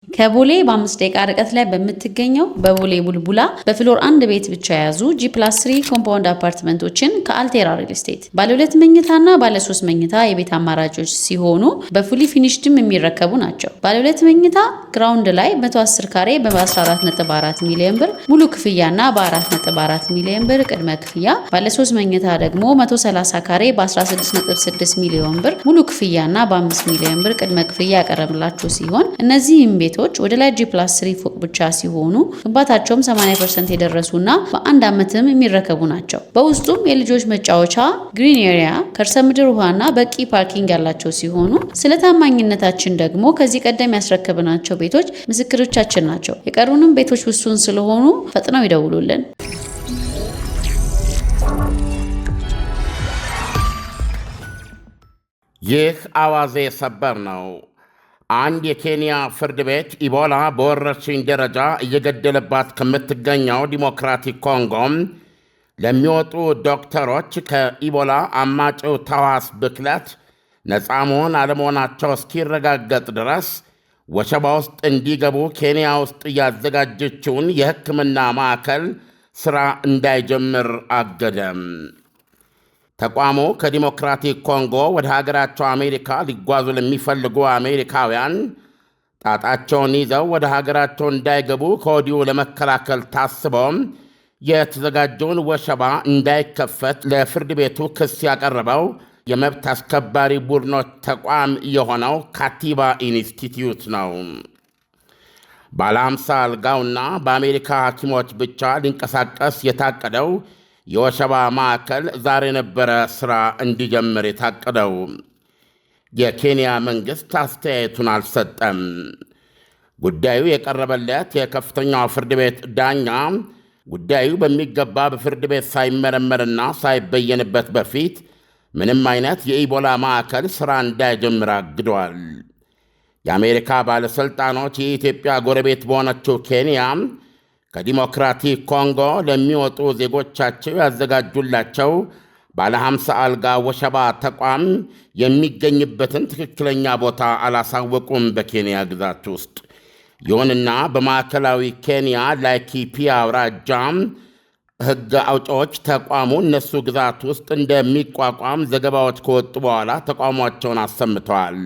ከቦሌ በ5 ደቂቃ ርቀት ላይ በምትገኘው በቦሌ ቡልቡላ በፍሎር አንድ ቤት ብቻ የያዙ G+3 ኮምፓውንድ አፓርትመንቶችን ከአልቴራ ሪል ስቴት ባለ 2 መኝታና ባለ 3 መኝታ የቤት አማራጮች ሲሆኑ በፉሊ ፊኒሽድም የሚረከቡ ናቸው። ባለ 2 መኝታ ግራውንድ ላይ 110 ካሬ በ14.4 ሚሊዮን ብር ሙሉ ክፍያና በ4.4 ሚሊዮን ብር ቅድመ ክፍያ፣ ባለ 3 መኝታ ደግሞ 130 ካሬ በ16.6 ሚሊዮን ብር ሙሉ ክፍያና በ5 ሚሊዮን ብር ቅድመ ክፍያ ያቀረብላችሁ ሲሆን እነዚህም ቤቶች ወደ ላይ G+3 ፎቅ ብቻ ሲሆኑ ግንባታቸውም 80% የደረሱና በአንድ ዓመትም የሚረከቡ ናቸው። በውስጡም የልጆች መጫወቻ፣ ግሪን ኤሪያ፣ ከርሰ ምድር ውሃና በቂ ፓርኪንግ ያላቸው ሲሆኑ ስለ ታማኝነታችን ደግሞ ከዚህ ቀደም ያስረከብናቸው ቤቶች ምስክሮቻችን ናቸው። የቀሩንም ቤቶች ውሱን ስለሆኑ ፈጥነው ይደውሉልን። ይህ አዋዜ ሰበር ነው። አንድ የኬንያ ፍርድ ቤት ኢቦላ በወረርሽኝ ደረጃ እየገደለባት ከምትገኘው ዲሞክራቲክ ኮንጎም ለሚወጡ ዶክተሮች ከኢቦላ አማጪው ተዋስ ብክለት ነፃ መሆን አለመሆናቸው እስኪረጋገጥ ድረስ ወሸባ ውስጥ እንዲገቡ ኬንያ ውስጥ ያዘጋጀችውን የሕክምና ማዕከል ሥራ እንዳይጀምር አገደም። ተቋሙ ከዲሞክራቲክ ኮንጎ ወደ ሀገራቸው አሜሪካ ሊጓዙ ለሚፈልጉ አሜሪካውያን ጣጣቸውን ይዘው ወደ ሀገራቸው እንዳይገቡ ከወዲሁ ለመከላከል ታስበውም የተዘጋጀውን ወሸባ እንዳይከፈት ለፍርድ ቤቱ ክስ ያቀረበው የመብት አስከባሪ ቡድኖች ተቋም የሆነው ካቲባ ኢንስቲትዩት ነው። ባለ 50 አልጋውና በአሜሪካ ሐኪሞች ብቻ ሊንቀሳቀስ የታቀደው የወሸባ ማዕከል ዛሬ ነበረ ሥራ እንዲጀምር የታቀደው። የኬንያ መንግሥት አስተያየቱን አልሰጠም። ጉዳዩ የቀረበለት የከፍተኛው ፍርድ ቤት ዳኛ ጉዳዩ በሚገባ በፍርድ ቤት ሳይመረመርና ሳይበየንበት በፊት ምንም አይነት የኢቦላ ማዕከል ሥራ እንዳይጀምር አግደዋል። የአሜሪካ ባለሥልጣኖች የኢትዮጵያ ጎረቤት በሆነችው ኬንያ ከዲሞክራቲክ ኮንጎ ለሚወጡ ዜጎቻቸው ያዘጋጁላቸው ባለ 50 አልጋ ወሸባ ተቋም የሚገኝበትን ትክክለኛ ቦታ አላሳወቁም በኬንያ ግዛት ውስጥ። ይሁንና በማዕከላዊ ኬንያ ላይኪፒያ አውራጃ ሕግ አውጪዎች ተቋሙ እነሱ ግዛት ውስጥ እንደሚቋቋም ዘገባዎች ከወጡ በኋላ ተቋሟቸውን አሰምተዋል።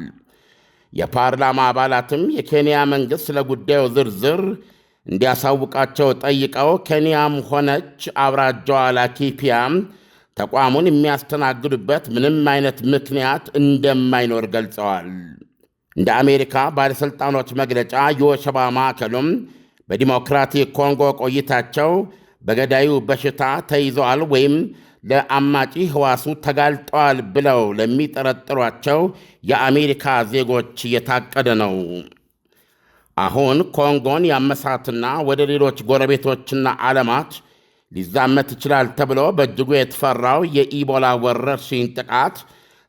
የፓርላማ አባላትም የኬንያ መንግሥት ስለ ጉዳዩ ዝርዝር እንዲያሳውቃቸው ጠይቀው ኬንያም ሆነች አውራጃዋ ላይኪፒያ ተቋሙን የሚያስተናግዱበት ምንም አይነት ምክንያት እንደማይኖር ገልጸዋል። እንደ አሜሪካ ባለሥልጣኖች መግለጫ የወሸባ ማዕከሉም በዲሞክራቲክ ኮንጎ ቆይታቸው በገዳዩ በሽታ ተይዘዋል ወይም ለአማጪ ሕዋሱ ተጋልጠዋል ብለው ለሚጠረጥሯቸው የአሜሪካ ዜጎች የታቀደ ነው። አሁን ኮንጎን ያመሳትና ወደ ሌሎች ጎረቤቶችና ዓለማት ሊዛመት ይችላል ተብሎ በእጅጉ የተፈራው የኢቦላ ወረርሽኝ ጥቃት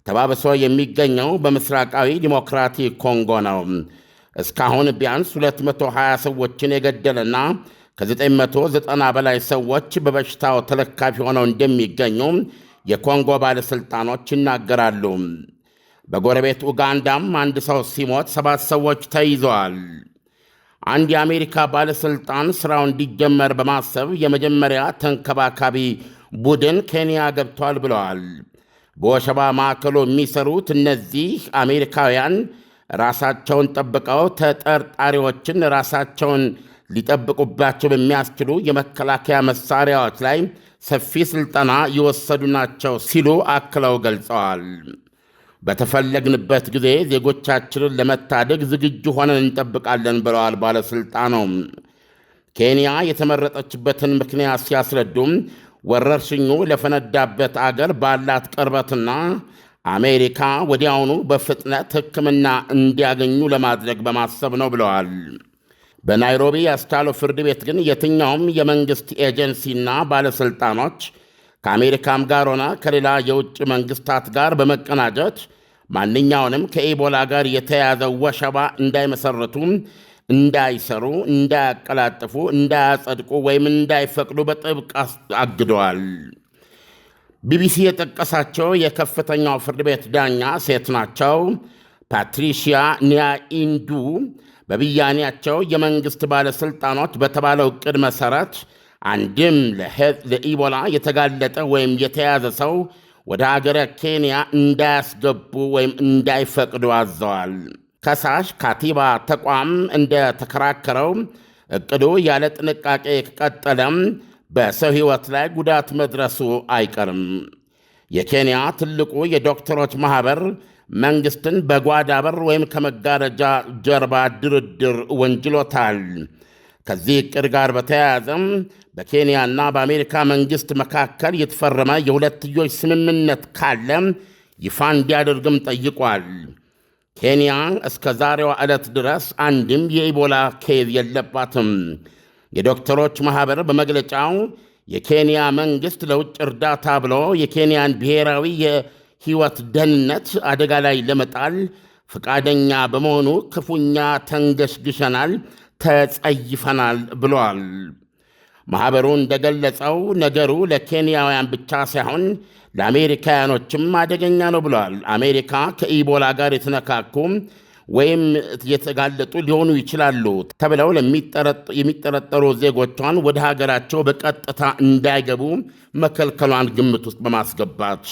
ተባብሶ የሚገኘው በምስራቃዊ ዲሞክራቲክ ኮንጎ ነው። እስካሁን ቢያንስ 220 ሰዎችን የገደለና ከ990 በላይ ሰዎች በበሽታው ተለካፊ ሆነው እንደሚገኙ የኮንጎ ባለሥልጣኖች ይናገራሉ። በጎረቤት ኡጋንዳም አንድ ሰው ሲሞት 7 ሰዎች ተይዘዋል። አንድ የአሜሪካ ባለሥልጣን ሥራው እንዲጀመር በማሰብ የመጀመሪያ ተንከባካቢ ቡድን ኬንያ ገብቷል ብለዋል። በወሸባ ማዕከሉ የሚሰሩት እነዚህ አሜሪካውያን ራሳቸውን ጠብቀው ተጠርጣሪዎችን ራሳቸውን ሊጠብቁባቸው በሚያስችሉ የመከላከያ መሣሪያዎች ላይ ሰፊ ሥልጠና የወሰዱ ናቸው ሲሉ አክለው ገልጸዋል። በተፈለግንበት ጊዜ ዜጎቻችንን ለመታደግ ዝግጁ ሆነን እንጠብቃለን ብለዋል ባለሥልጣኑ። ኬንያ የተመረጠችበትን ምክንያት ሲያስረዱም ወረርሽኙ ለፈነዳበት አገር ባላት ቅርበትና አሜሪካ ወዲያውኑ በፍጥነት ሕክምና እንዲያገኙ ለማድረግ በማሰብ ነው ብለዋል። በናይሮቢ ያስቻለው ፍርድ ቤት ግን የትኛውም የመንግሥት ኤጀንሲና ባለሥልጣኖች ከአሜሪካም ጋር ሆነ ከሌላ የውጭ መንግሥታት ጋር በመቀናጀት ማንኛውንም ከኢቦላ ጋር የተያያዘ ወሸባ እንዳይመሠረቱ፣ እንዳይሰሩ፣ እንዳያቀላጥፉ፣ እንዳያጸድቁ ወይም እንዳይፈቅዱ በጥብቅ አግደዋል። ቢቢሲ የጠቀሳቸው የከፍተኛው ፍርድ ቤት ዳኛ ሴት ናቸው። ፓትሪሺያ ኒያኢንዱ በብያኔያቸው የመንግሥት ባለሥልጣኖች በተባለው ዕቅድ መሠረት አንድም ለኢቦላ የተጋለጠ ወይም የተያዘ ሰው ወደ አገረ ኬንያ እንዳያስገቡ ወይም እንዳይፈቅዱ አዘዋል። ከሳሽ ካቲባ ተቋም እንደተከራከረው ዕቅዱ ያለ ጥንቃቄ ከቀጠለም በሰው ሕይወት ላይ ጉዳት መድረሱ አይቀርም። የኬንያ ትልቁ የዶክተሮች ማኅበር መንግሥትን በጓዳ በር ወይም ከመጋረጃ ጀርባ ድርድር ወንጅሎታል። ከዚህ ዕቅድ ጋር በተያያዘም በኬንያና በአሜሪካ መንግሥት መካከል የተፈረመ የሁለትዮሽ ስምምነት ካለ ይፋ እንዲያደርግም ጠይቋል። ኬንያ እስከ ዛሬዋ ዕለት ድረስ አንድም የኢቦላ ኬዝ የለባትም። የዶክተሮች ማኅበር በመግለጫው የኬንያ መንግሥት ለውጭ እርዳታ ብሎ የኬንያን ብሔራዊ የሕይወት ደህንነት አደጋ ላይ ለመጣል ፈቃደኛ በመሆኑ ክፉኛ ተንገሽግሸናል፣ ተጸይፈናል ብሏል። ማኅበሩ እንደገለጸው ነገሩ ለኬንያውያን ብቻ ሳይሆን ለአሜሪካውያኖችም አደገኛ ነው ብሏል። አሜሪካ ከኢቦላ ጋር የተነካኩ ወይም የተጋለጡ ሊሆኑ ይችላሉ ተብለው የሚጠረጠሩ ዜጎቿን ወደ ሀገራቸው በቀጥታ እንዳይገቡ መከልከሏን ግምት ውስጥ በማስገባት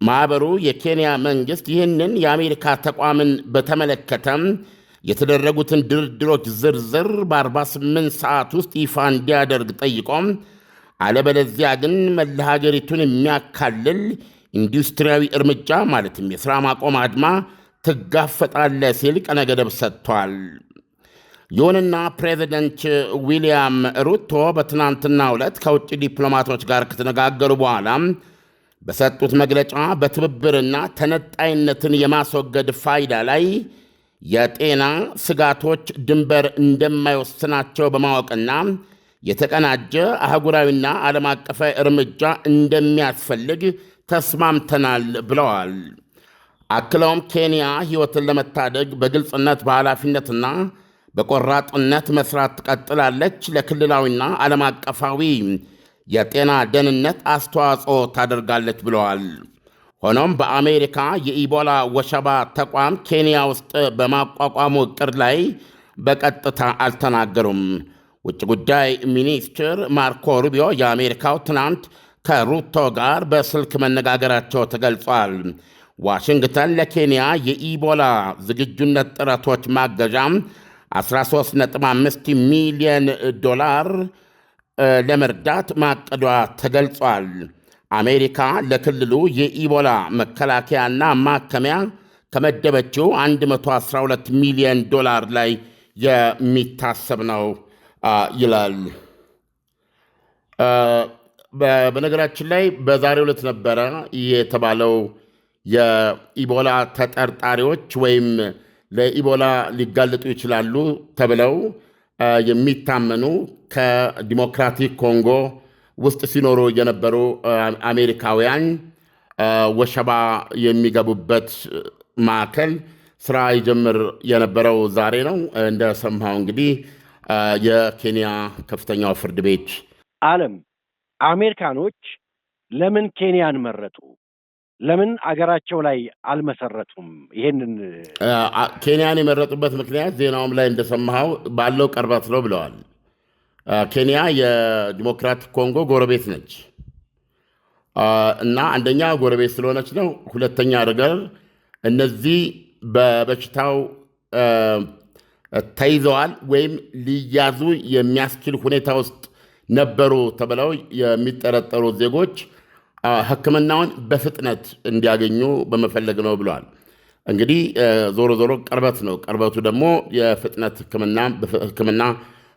ማኅበሩ የኬንያ መንግሥት ይህንን የአሜሪካ ተቋምን በተመለከተም የተደረጉትን ድርድሮች ዝርዝር በ48 ሰዓት ውስጥ ይፋ እንዲያደርግ ጠይቆም አለበለዚያ ግን መላ ሀገሪቱን የሚያካልል ኢንዱስትሪያዊ እርምጃ ማለትም የሥራ ማቆም አድማ ትጋፈጣለ ሲል ቀነ ገደብ ሰጥቷል። ይሁንና ፕሬዚደንት ዊልያም ሩቶ በትናንትናው ዕለት ከውጭ ዲፕሎማቶች ጋር ከተነጋገሩ በኋላ በሰጡት መግለጫ በትብብርና ተነጣይነትን የማስወገድ ፋይዳ ላይ የጤና ስጋቶች ድንበር እንደማይወስናቸው በማወቅና የተቀናጀ አህጉራዊና ዓለም አቀፋዊ እርምጃ እንደሚያስፈልግ ተስማምተናል ብለዋል። አክለውም ኬንያ ሕይወትን ለመታደግ በግልጽነት በኃላፊነትና በቆራጥነት መሥራት ትቀጥላለች፣ ለክልላዊና ዓለም አቀፋዊ የጤና ደህንነት አስተዋጽኦ ታደርጋለች ብለዋል። ሆኖም በአሜሪካ የኢቦላ ወሸባ ተቋም ኬንያ ውስጥ በማቋቋሙ ዕቅድ ላይ በቀጥታ አልተናገሩም። ውጭ ጉዳይ ሚኒስትር ማርኮ ሩቢዮ የአሜሪካው ትናንት ከሩቶ ጋር በስልክ መነጋገራቸው ተገልጿል። ዋሽንግተን ለኬንያ የኢቦላ ዝግጁነት ጥረቶች ማገዣ $13.5 ሚሊዮን ለመርዳት ማቀዷ ተገልጿል። አሜሪካ ለክልሉ የኢቦላ መከላከያና ማከሚያ ከመደበችው $112 ሚሊዮን ላይ የሚታሰብ ነው ይላል። በነገራችን ላይ በዛሬው ዕለት ነበረ የተባለው የኢቦላ ተጠርጣሪዎች ወይም ለኢቦላ ሊጋለጡ ይችላሉ ተብለው የሚታመኑ ከዲሞክራቲክ ኮንጎ ውስጥ ሲኖሩ የነበሩ አሜሪካውያን ወሸባ የሚገቡበት ማዕከል ስራ ይጀምር የነበረው ዛሬ ነው። እንደሰማው እንግዲህ የኬንያ ከፍተኛው ፍርድ ቤት ዓለም አሜሪካኖች ለምን ኬንያን መረጡ? ለምን አገራቸው ላይ አልመሰረቱም? ይሄንን ኬንያን የመረጡበት ምክንያት ዜናውም ላይ እንደሰማኸው ባለው ቅርበት ነው ብለዋል። ኬንያ የዲሞክራቲክ ኮንጎ ጎረቤት ነች እና አንደኛ ጎረቤት ስለሆነች ነው። ሁለተኛ ነገር እነዚህ በበሽታው ተይዘዋል ወይም ሊያዙ የሚያስችል ሁኔታ ውስጥ ነበሩ ተብለው የሚጠረጠሩ ዜጎች ሕክምናውን በፍጥነት እንዲያገኙ በመፈለግ ነው ብለዋል። እንግዲህ ዞሮ ዞሮ ቅርበት ነው። ቅርበቱ ደግሞ የፍጥነት ሕክምና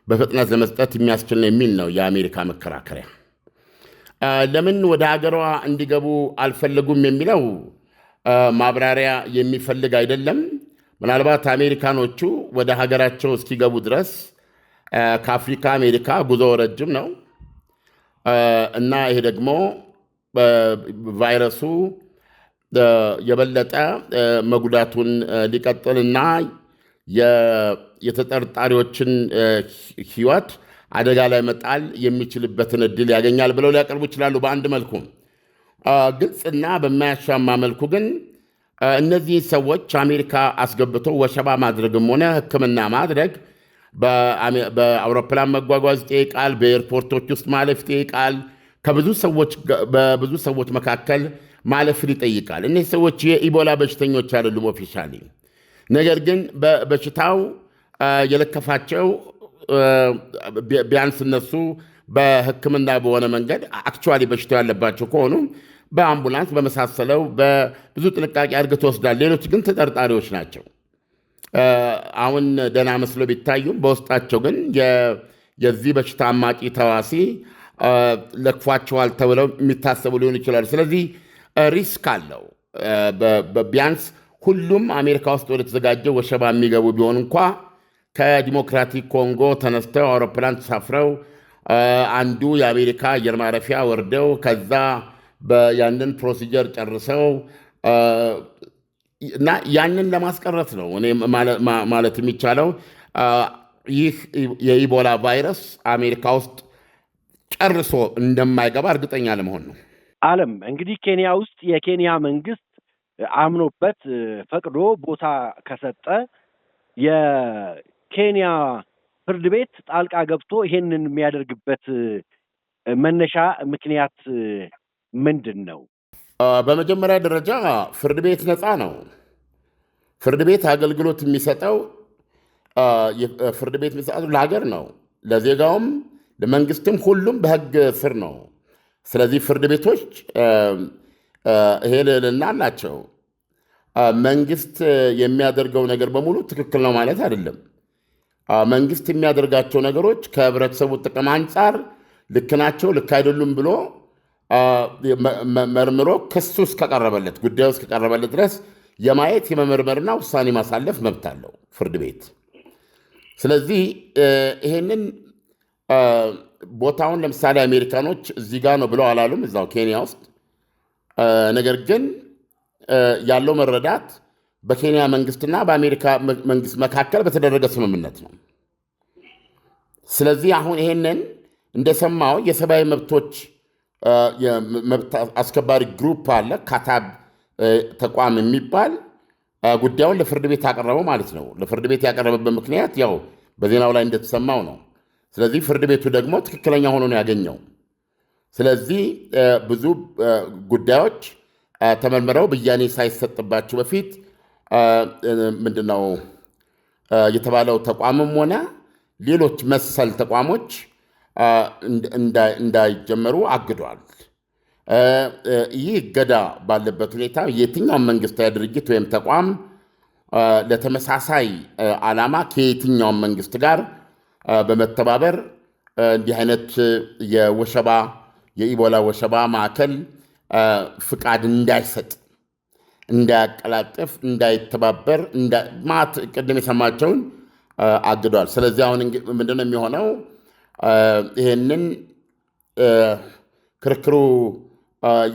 በፍጥነት ለመስጠት የሚያስችል ነው የሚል ነው የአሜሪካ መከራከሪያ። ለምን ወደ ሀገሯ እንዲገቡ አልፈለጉም የሚለው ማብራሪያ የሚፈልግ አይደለም። ምናልባት አሜሪካኖቹ ወደ ሀገራቸው እስኪገቡ ድረስ ከአፍሪካ አሜሪካ ጉዞ ረጅም ነው እና ይሄ ደግሞ ቫይረሱ የበለጠ መጉዳቱን ሊቀጥልና የተጠርጣሪዎችን ሕይወት አደጋ ላይ መጣል የሚችልበትን እድል ያገኛል ብለው ሊያቀርቡ ይችላሉ። በአንድ መልኩ ግልጽና በማያሻማ መልኩ ግን እነዚህ ሰዎች አሜሪካ አስገብቶ ወሸባ ማድረግም ሆነ ሕክምና ማድረግ በአውሮፕላን መጓጓዝ ይጠይቃል፣ በኤርፖርቶች ውስጥ ማለፍ ይጠይቃል፣ በብዙ ሰዎች መካከል ማለፍን ይጠይቃል። እነዚህ ሰዎች የኢቦላ በሽተኞች አይደሉም ኦፊሻሊ። ነገር ግን በሽታው የለከፋቸው ቢያንስ እነሱ በሕክምና በሆነ መንገድ አክቹዋሊ በሽታው ያለባቸው ከሆኑ በአምቡላንስ በመሳሰለው በብዙ ጥንቃቄ አድርገው ተወስዳል። ሌሎች ግን ተጠርጣሪዎች ናቸው። አሁን ደህና መስሎ ቢታዩም በውስጣቸው ግን የዚህ በሽታ አማቂ ተዋሲ ለክፏቸዋል ተብለው የሚታሰቡ ሊሆኑ ይችላሉ። ስለዚህ ሪስክ አለው። ቢያንስ ሁሉም አሜሪካ ውስጥ ወደ ተዘጋጀው ወሸባ የሚገቡ ቢሆን እንኳ ከዲሞክራቲክ ኮንጎ ተነስተው አውሮፕላን ተሳፍረው አንዱ የአሜሪካ አየር ማረፊያ ወርደው ከዛ ያንን ፕሮሲጀር ጨርሰው እና ያንን ለማስቀረት ነው እኔ ማለት የሚቻለው። ይህ የኢቦላ ቫይረስ አሜሪካ ውስጥ ጨርሶ እንደማይገባ እርግጠኛ ለመሆን ነው። ዓለም እንግዲህ ኬንያ ውስጥ የኬንያ መንግስት አምኖበት ፈቅዶ ቦታ ከሰጠ የኬንያ ፍርድ ቤት ጣልቃ ገብቶ ይሄንን የሚያደርግበት መነሻ ምክንያት ምንድን ነው? በመጀመሪያ ደረጃ ፍርድ ቤት ነፃ ነው። ፍርድ ቤት አገልግሎት የሚሰጠው ፍርድ ቤት የሚሰጠው ለሀገር ነው፣ ለዜጋውም ለመንግስትም፣ ሁሉም በህግ ስር ነው። ስለዚህ ፍርድ ቤቶች ይሄ ልዕልና አላቸው። መንግስት የሚያደርገው ነገር በሙሉ ትክክል ነው ማለት አይደለም። መንግስት የሚያደርጋቸው ነገሮች ከህብረተሰቡ ጥቅም አንጻር ልክ ናቸው፣ ልክ አይደሉም ብሎ መርምሮ ክሱ እስከቀረበለት ጉዳዩ እስከቀረበለት ድረስ የማየት የመመርመርና ውሳኔ ማሳለፍ መብት አለው ፍርድ ቤት። ስለዚህ ይሄንን ቦታውን ለምሳሌ አሜሪካኖች እዚህ ጋር ነው ብለው አላሉም፣ እዛው ኬንያ ውስጥ። ነገር ግን ያለው መረዳት በኬንያ መንግስትና በአሜሪካ መንግስት መካከል በተደረገ ስምምነት ነው። ስለዚህ አሁን ይሄንን እንደሰማው የሰብአዊ መብቶች የመብት አስከባሪ ግሩፕ አለ፣ ካታብ ተቋም የሚባል ጉዳዩን ለፍርድ ቤት ያቀረበው ማለት ነው። ለፍርድ ቤት ያቀረበበት ምክንያት ያው በዜናው ላይ እንደተሰማው ነው። ስለዚህ ፍርድ ቤቱ ደግሞ ትክክለኛ ሆኖ ነው ያገኘው። ስለዚህ ብዙ ጉዳዮች ተመርምረው ብያኔ ሳይሰጥባቸው በፊት ምንድነው የተባለው ተቋምም ሆነ ሌሎች መሰል ተቋሞች እንዳይጀመሩ አግዷል። ይህ እገዳ ባለበት ሁኔታ የትኛውም መንግስታዊ ድርጅት ወይም ተቋም ለተመሳሳይ ዓላማ ከየትኛውም መንግስት ጋር በመተባበር እንዲህ አይነት የኢቦላ ወሸባ ማዕከል ፍቃድ እንዳይሰጥ፣ እንዳያቀላጥፍ፣ እንዳይተባበር ቅድም የሰማቸውን አግዷል። ስለዚህ አሁን ምንድነው የሚሆነው? ይሄንን ክርክሩ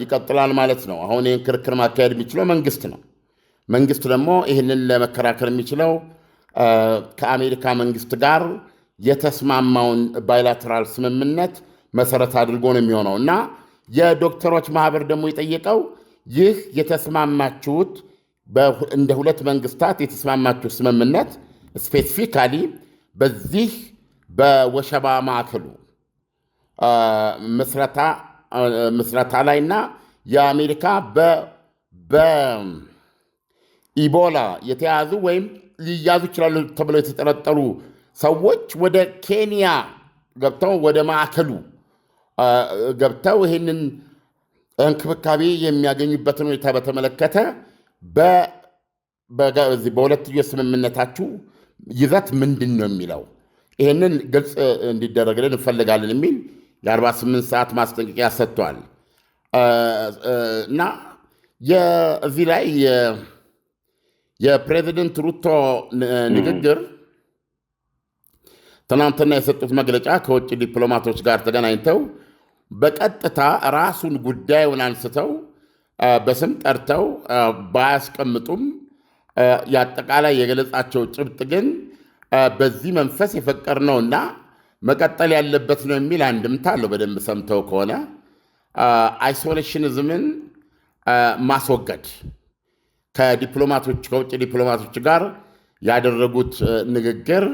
ይቀጥላል ማለት ነው። አሁን ይህን ክርክር ማካሄድ የሚችለው መንግስት ነው። መንግስት ደግሞ ይህንን ለመከራከር የሚችለው ከአሜሪካ መንግስት ጋር የተስማማውን ባይላተራል ስምምነት መሰረት አድርጎ ነው የሚሆነው እና የዶክተሮች ማህበር ደግሞ የጠየቀው ይህ የተስማማችሁት እንደ ሁለት መንግስታት የተስማማችሁት ስምምነት ስፔሲፊካሊ በዚህ በወሸባ ማዕከሉ ምስረታ ላይና የአሜሪካ በኢቦላ የተያዙ ወይም ሊያዙ ይችላሉ ተብለው የተጠረጠሩ ሰዎች ወደ ኬንያ ገብተው ወደ ማዕከሉ ገብተው ይህንን እንክብካቤ የሚያገኙበትን ሁኔታ በተመለከተ በሁለትዮሽ ስምምነታችሁ ይዘት ምንድን ነው የሚለው ይህንን ግልጽ እንዲደረግልን እንፈልጋለን የሚል የ48 ሰዓት ማስጠንቀቂያ ሰጥቷል። እና እዚህ ላይ የፕሬዚደንት ሩቶ ንግግር ትናንትና የሰጡት መግለጫ ከውጭ ዲፕሎማቶች ጋር ተገናኝተው በቀጥታ ራሱን ጉዳዩን አንስተው በስም ጠርተው ባያስቀምጡም የአጠቃላይ የገለጻቸው ጭብጥ ግን በዚህ መንፈስ የፈቀድነውና መቀጠል ያለበት ነው የሚል አንድምታ አለው። በደንብ ሰምተው ከሆነ አይሶሌሽንዝምን ማስወገድ ከውጭ ዲፕሎማቶች ጋር ያደረጉት ንግግር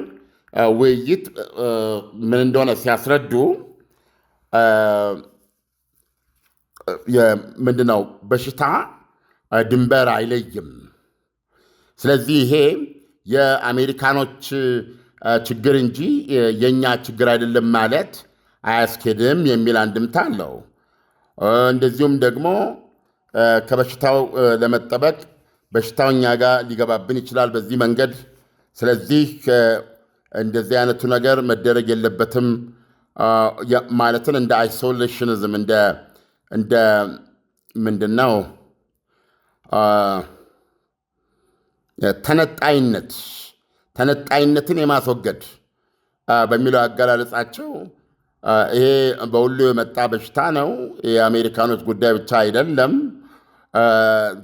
ውይይት ምን እንደሆነ ሲያስረዱ ምንድነው በሽታ ድንበር አይለይም። ስለዚህ ይሄ የአሜሪካኖች ችግር እንጂ የእኛ ችግር አይደለም ማለት አያስኬድም የሚል አንድምታ አለው። እንደዚሁም ደግሞ ከበሽታው ለመጠበቅ በሽታው እኛ ጋር ሊገባብን ይችላል በዚህ መንገድ። ስለዚህ እንደዚህ አይነቱ ነገር መደረግ የለበትም ማለትን እንደ አይሶሌሽኒዝም እንደ ምንድነው ተነጣይነትን የማስወገድ በሚለው አገላለጻቸው ይሄ በሁሉ የመጣ በሽታ ነው፣ የአሜሪካኖች ጉዳይ ብቻ አይደለም፣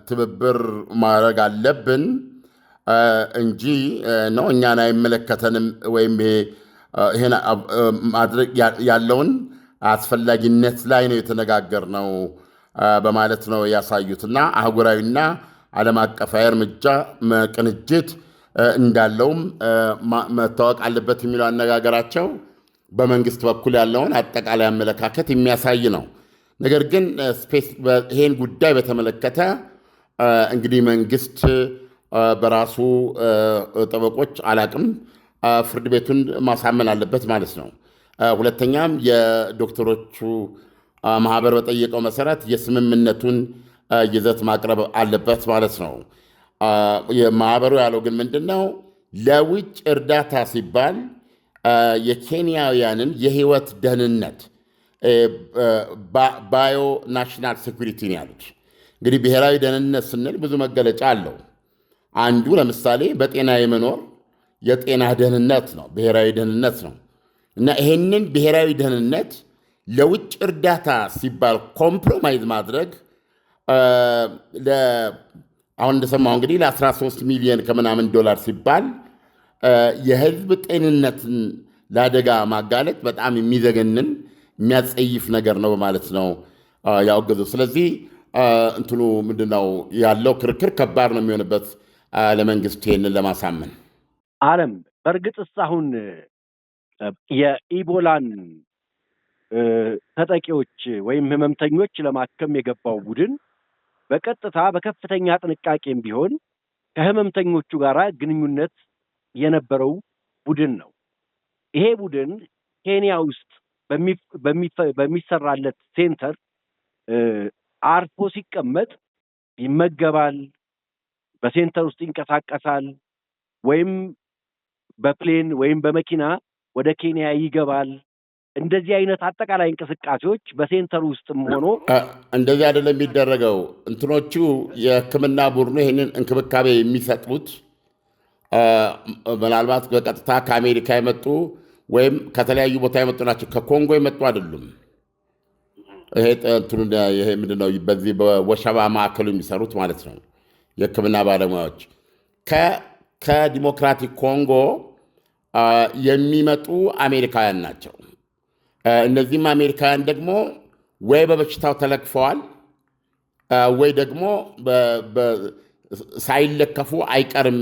ትብብር ማድረግ አለብን እንጂ ነው እኛን አይመለከተንም፣ ወይም ይሄን ማድረግ ያለውን አስፈላጊነት ላይ ነው የተነጋገርነው በማለት ነው ያሳዩትና አህጉራዊና ዓለም አቀፋዊ እርምጃ ቅንጅት እንዳለውም መታወቅ አለበት የሚለው አነጋገራቸው በመንግስት በኩል ያለውን አጠቃላይ አመለካከት የሚያሳይ ነው። ነገር ግን ይሄን ጉዳይ በተመለከተ እንግዲህ መንግስት በራሱ ጠበቆች አላቅም ፍርድ ቤቱን ማሳመን አለበት ማለት ነው። ሁለተኛም የዶክተሮቹ ማህበር በጠየቀው መሰረት የስምምነቱን ይዘት ማቅረብ አለበት ማለት ነው። ማህበሩ ያለው ግን ምንድነው? ለውጭ እርዳታ ሲባል የኬንያውያንን የህይወት ደህንነት ባዮ ናሽናል ሴኩሪቲ ነው ያሉት። እንግዲህ ብሔራዊ ደህንነት ስንል ብዙ መገለጫ አለው። አንዱ ለምሳሌ በጤና የመኖር የጤና ደህንነት ነው፣ ብሔራዊ ደህንነት ነው። እና ይሄንን ብሔራዊ ደህንነት ለውጭ እርዳታ ሲባል ኮምፕሮማይዝ ማድረግ አሁን እንደሰማሁ እንግዲህ ለ13 ሚሊዮን ከምናምን ዶላር ሲባል የህዝብ ጤንነትን ለአደጋ ማጋለጥ በጣም የሚዘገንን የሚያጸይፍ ነገር ነው በማለት ነው ያወገዙ። ስለዚህ እንትኑ ምንድነው ያለው ክርክር ከባድ ነው የሚሆንበት ለመንግስት ይሄንን ለማሳመን። አለም በእርግጥስ አሁን የኢቦላን ተጠቂዎች ወይም ህመምተኞች ለማከም የገባው ቡድን በቀጥታ በከፍተኛ ጥንቃቄም ቢሆን ከህመምተኞቹ ጋር ግንኙነት የነበረው ቡድን ነው። ይሄ ቡድን ኬንያ ውስጥ በሚሰራለት ሴንተር አርፎ ሲቀመጥ ይመገባል፣ በሴንተር ውስጥ ይንቀሳቀሳል፣ ወይም በፕሌን ወይም በመኪና ወደ ኬንያ ይገባል። እንደዚህ አይነት አጠቃላይ እንቅስቃሴዎች በሴንተር ውስጥም ሆኖ እንደዚህ አይደለም የሚደረገው። እንትኖቹ የህክምና ቡድኑ ይህንን እንክብካቤ የሚሰጡት ምናልባት በቀጥታ ከአሜሪካ የመጡ ወይም ከተለያዩ ቦታ የመጡ ናቸው። ከኮንጎ የመጡ አይደሉም። ይሄ ምንድነው በዚህ በወሸባ ማዕከሉ የሚሰሩት ማለት ነው የህክምና ባለሙያዎች ከዲሞክራቲክ ኮንጎ የሚመጡ አሜሪካውያን ናቸው። እነዚህም አሜሪካውያን ደግሞ ወይ በበሽታው ተለክፈዋል ወይ ደግሞ ሳይለከፉ አይቀርም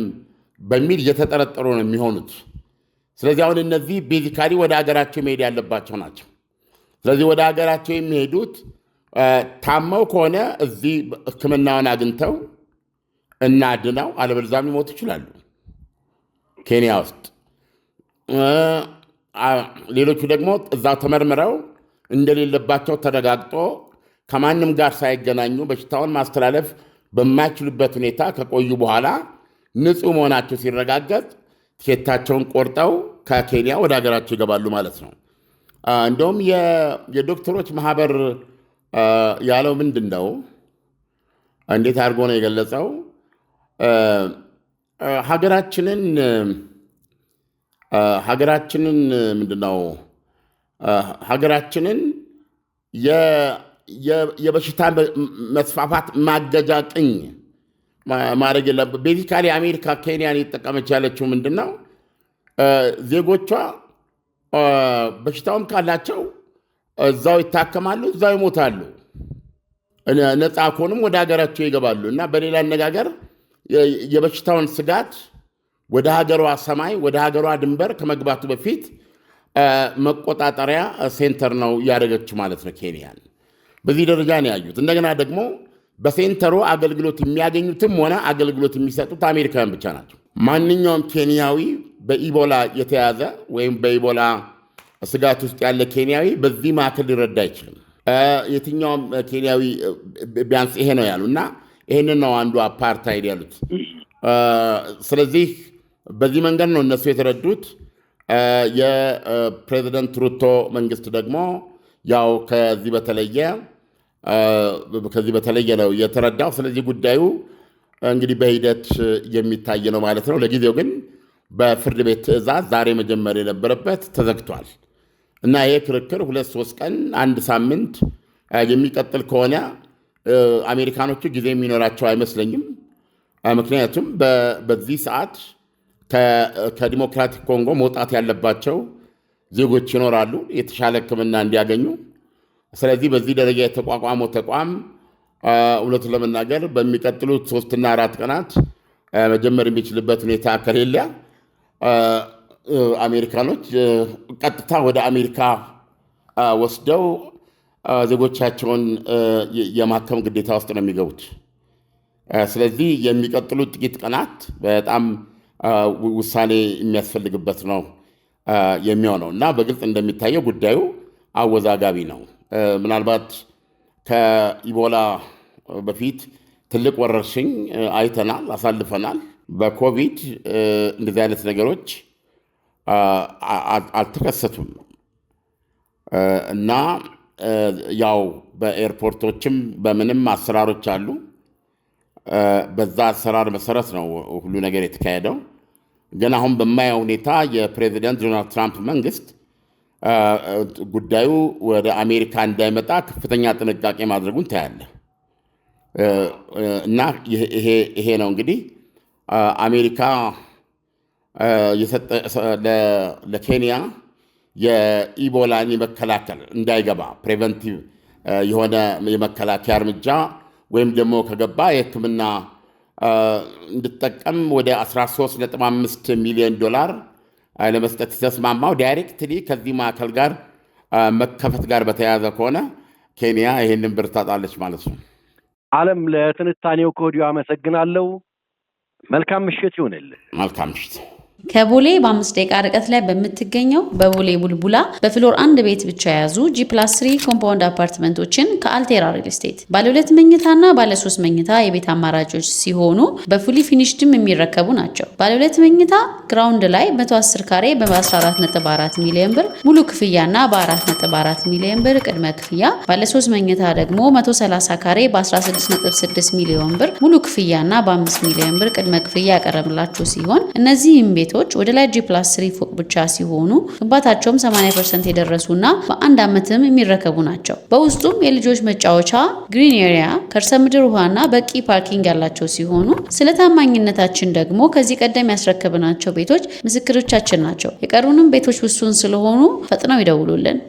በሚል እየተጠረጠሩ ነው የሚሆኑት። ስለዚህ አሁን እነዚህ ቤዚካሊ ወደ ሀገራቸው መሄድ ያለባቸው ናቸው። ስለዚህ ወደ ሀገራቸው የሚሄዱት ታመው ከሆነ እዚህ ህክምናውን አግኝተው እና ድነው፣ አለበለዚያም ሊሞቱ ይችላሉ ኬንያ ውስጥ። ሌሎቹ ደግሞ እዛው ተመርምረው እንደሌለባቸው ተረጋግጦ ከማንም ጋር ሳይገናኙ በሽታውን ማስተላለፍ በማይችሉበት ሁኔታ ከቆዩ በኋላ ንጹህ መሆናቸው ሲረጋገጥ ትኬታቸውን ቆርጠው ከኬንያ ወደ ሀገራቸው ይገባሉ ማለት ነው። እንደውም የዶክተሮች ማህበር ያለው ምንድን ነው? እንዴት አድርጎ ነው የገለጸው? ሀገራችንን ምንድነው ሀገራችንን የበሽታ መስፋፋት ማገጃ ቅኝ ማድረግ የለበት። ቤዚካሊ አሜሪካ ኬንያን እየተጠቀመች ያለችው ምንድነው? ዜጎቿ በሽታውም ካላቸው እዛው ይታከማሉ፣ እዛው ይሞታሉ። ነፃ ከሆኑም ወደ ሀገራቸው ይገባሉ። እና በሌላ አነጋገር የበሽታውን ስጋት ወደ ሀገሯ ሰማይ ወደ ሀገሯ ድንበር ከመግባቱ በፊት መቆጣጠሪያ ሴንተር ነው ያደረገችው ማለት ነው ኬንያን። በዚህ ደረጃ ነው ያዩት። እንደገና ደግሞ በሴንተሩ አገልግሎት የሚያገኙትም ሆነ አገልግሎት የሚሰጡት አሜሪካውያን ብቻ ናቸው። ማንኛውም ኬንያዊ በኢቦላ የተያዘ ወይም በኢቦላ ስጋት ውስጥ ያለ ኬንያዊ በዚህ ማዕከል ሊረዳ አይችልም። የትኛውም ኬንያዊ ቢያንስ ይሄ ነው ያሉ እና ይህንን ነው አንዱ አፓርታይድ ያሉት። ስለዚህ በዚህ መንገድ ነው እነሱ የተረዱት። የፕሬዚደንት ሩቶ መንግስት ደግሞ ያው ከዚህ በተለየ ነው የተረዳው። ስለዚህ ጉዳዩ እንግዲህ በሂደት የሚታይ ነው ማለት ነው። ለጊዜው ግን በፍርድ ቤት ትዕዛዝ ዛሬ መጀመር የነበረበት ተዘግቷል እና ይህ ክርክር 2-3 ቀን 1 ሳምንት የሚቀጥል ከሆነ አሜሪካኖቹ ጊዜ የሚኖራቸው አይመስለኝም። ምክንያቱም በዚህ ሰዓት ከዲሞክራቲክ ኮንጎ መውጣት ያለባቸው ዜጎች ይኖራሉ የተሻለ ሕክምና እንዲያገኙ። ስለዚህ በዚህ ደረጃ የተቋቋመው ተቋም እውነቱን ለመናገር በሚቀጥሉት 3 እና 4 ቀናት መጀመር የሚችልበት ሁኔታ ከሌለ አሜሪካኖች ቀጥታ ወደ አሜሪካ ወስደው ዜጎቻቸውን የማከም ግዴታ ውስጥ ነው የሚገቡት። ስለዚህ የሚቀጥሉት ጥቂት ቀናት በጣም ውሳኔ የሚያስፈልግበት ነው የሚሆነው እና በግልጽ እንደሚታየው ጉዳዩ አወዛጋቢ ነው። ምናልባት ከኢቦላ በፊት ትልቅ ወረርሽኝ አይተናል፣ አሳልፈናል። በኮቪድ እንደዚህ አይነት ነገሮች አልተከሰቱም እና ያው በኤርፖርቶችም በምንም አሰራሮች አሉ። በዛ አሰራር መሰረት ነው ሁሉ ነገር የተካሄደው። ግን አሁን በማየው ሁኔታ የፕሬዚደንት ዶናልድ ትራምፕ መንግስት ጉዳዩ ወደ አሜሪካ እንዳይመጣ ከፍተኛ ጥንቃቄ ማድረጉን ታያለ እና ይሄ ነው እንግዲህ አሜሪካ ለኬንያ የኢቦላን የመከላከል እንዳይገባ ፕሬቨንቲቭ የሆነ የመከላከያ እርምጃ ወይም ደግሞ ከገባ የሕክምና እንድጠቀም ወደ $13.5 ሚሊዮን ለመስጠት የተስማማው ዳይሬክትሊ ከዚህ ማዕከል ጋር መከፈት ጋር በተያያዘ ከሆነ ኬንያ ይህንን ብር ታጣለች ማለት ነው። ዓለም ለትንታኔው ከወዲሁ አመሰግናለሁ። መልካም ምሽት ይሁንልህ። መልካም ምሽት። ከቦሌ በ5 ደቂቃ ርቀት ላይ በምትገኘው በቦሌ ቡልቡላ በፍሎር 1 ቤት ብቻ የያዙ G+3 ኮምፓውንድ አፓርትመንቶችን ከአልቴራ ሪል ስቴት ባለ 2 መኝታና ባለ 3 መኝታ የቤት አማራጮች ሲሆኑ በፉሊ ፊኒሽድም የሚረከቡ ናቸው። ባለ 2 መኝታ ግራውንድ ላይ 110 ካሬ በ14.4 ሚሊዮን ብር ሙሉ ክፍያና በ4.4 ሚሊዮን ብር ቅድመ ክፍያ፣ ባለ 3 መኝታ ደግሞ 130 ካሬ በ16.6 ሚሊዮን ብር ሙሉ ክፍያና በ5 ሚሊዮን ብር ቅድመ ክፍያ ያቀረብላችሁ ሲሆን እነዚህም ቤቶች ወደ ላይ G+3 ፎቅ ብቻ ሲሆኑ ግንባታቸውም 80% የደረሱና በ1 ዓመትም የሚረከቡ ናቸው። በውስጡም የልጆች መጫወቻ፣ ግሪን ኤሪያ፣ ከርሰ ምድር ውሃና በቂ ፓርኪንግ ያላቸው ሲሆኑ ስለ ታማኝነታችን ደግሞ ከዚህ ቀደም ያስረከብናቸው ቤቶች ምስክሮቻችን ናቸው። የቀሩንም ቤቶች ውሱን ስለሆኑ ፈጥነው ይደውሉልን።